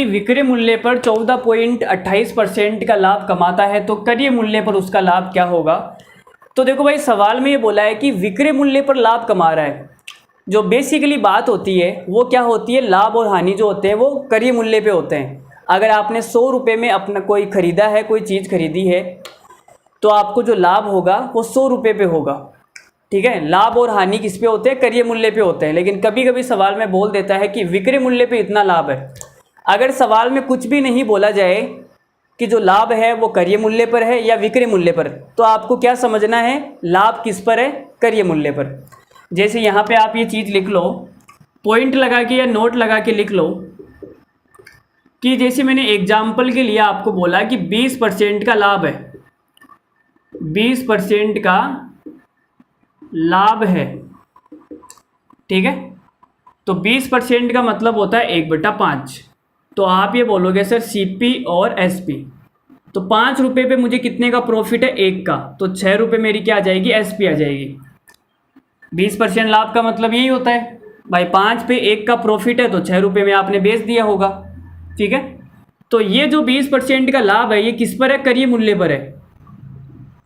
विक्रय मूल्य पर 14.28% का लाभ कमाता है तो क्रय मूल्य पर उसका लाभ क्या होगा। तो देखो भाई, सवाल में ये बोला है कि विक्रय मूल्य पर लाभ कमा रहा है। जो बेसिकली बात होती है वो क्या होती है, लाभ और हानि जो होते हैं वो क्रय मूल्य पे होते हैं। अगर आपने 100 रुपये में अपना कोई ख़रीदा है, कोई चीज़ खरीदी है, तो आपको जो लाभ होगा वो 100 रुपये पे होगा। ठीक है, लाभ और हानि किस पे होते हैं, क्रय मूल्य पे होते हैं। लेकिन कभी कभी सवाल में बोल देता है कि विक्रय मूल्य पे इतना लाभ है। अगर सवाल में कुछ भी नहीं बोला जाए कि जो लाभ है वो क्रय मूल्य पर है या विक्रय मूल्य पर, तो आपको क्या समझना है, लाभ किस पर है, क्रय मूल्य पर। जैसे यहाँ पे आप ये चीज़ लिख लो, पॉइंट लगा के या नोट लगा के लिख लो कि जैसे मैंने एग्जाम्पल के लिए आपको बोला कि 20% का लाभ है, 20% का लाभ है। ठीक है, तो 20% का मतलब होता है 1/5। तो आप ये बोलोगे सर सीपी और एसपी, तो 5 रुपये पे मुझे कितने का प्रॉफिट है, 1 का, तो 6 रुपये मेरी क्या आ जाएगी, एसपी आ जाएगी। 20% लाभ का मतलब यही होता है भाई, 5 पे 1 का प्रॉफिट है तो 6 रुपये में आपने बेच दिया होगा। ठीक है, तो ये जो 20% का लाभ है ये किस पर है, क्रय मूल्य पर है,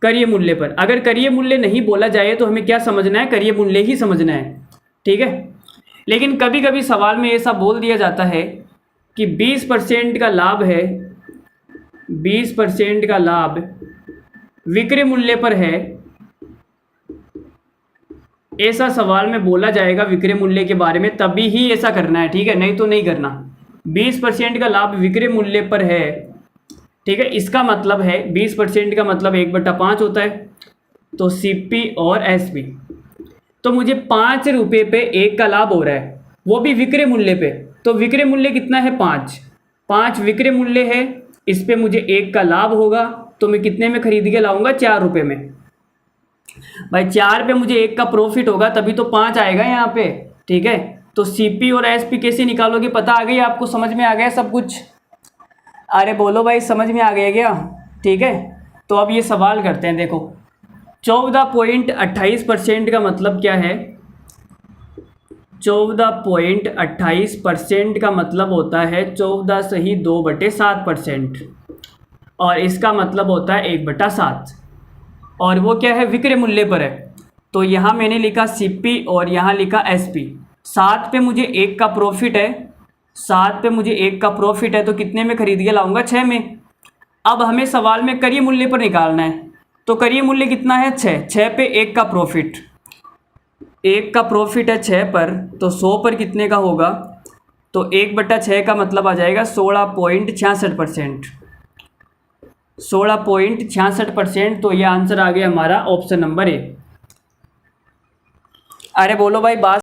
क्रय मूल्य पर। अगर क्रय मूल्य नहीं बोला जाए तो हमें क्या समझना है, क्रय मूल्य ही समझना है। ठीक है, लेकिन कभी कभी सवाल में ऐसा बोल दिया जाता है कि 20% का लाभ है, 20% का लाभ विक्रय मूल्य पर है, ऐसा सवाल में बोला जाएगा विक्रय मूल्य के बारे में, तभी ही ऐसा करना है। ठीक है, नहीं तो नहीं करना। 20% का लाभ विक्रय मूल्य पर है, ठीक है, इसका मतलब है 20% का मतलब 1/5 होता है, तो सीपी और एसपी। तो मुझे 5 रुपये पे 1 का लाभ हो रहा है, वो भी विक्रय मूल्य पे। तो विक्रय मूल्य कितना है, 5 विक्रय मूल्य है, इस पे मुझे 1 का लाभ होगा, तो मैं कितने में खरीद के लाऊंगा, 4 रुपये में। भाई 4 पे मुझे 1 का प्रॉफिट होगा तभी तो 5 आएगा यहाँ पे। ठीक है, तो सीपी और एसपी कैसे निकालोगे, पता आ गई आपको, समझ में आ गया सब कुछ। अरे बोलो भाई, समझ में आ गया क्या। ठीक है, तो अब ये सवाल करते हैं। देखो 14.28% का मतलब क्या है, 14.28% का मतलब होता है 14 सही 2/7%, और इसका मतलब होता है 1/7, और वो क्या है, विक्रय मूल्य पर है। तो यहाँ मैंने लिखा सीपी और यहाँ लिखा एसपी। 7 पे मुझे 1 का प्रॉफिट है, 7 पे मुझे 1 का प्रॉफिट है, तो कितने में खरीद के लाऊंगा, 6 में। अब हमें सवाल में क्रय मूल्य पर निकालना है, तो क्रय मूल्य कितना है, 6 पे 1 का प्रॉफिट, 1 का प्रॉफिट है 6 पर, तो 100 पर कितने का होगा, तो 1/6 का मतलब आ जाएगा 16.66%, 16.66%। तो ये आंसर आ गया हमारा ऑप्शन नंबर ए। अरे बोलो भाई, बात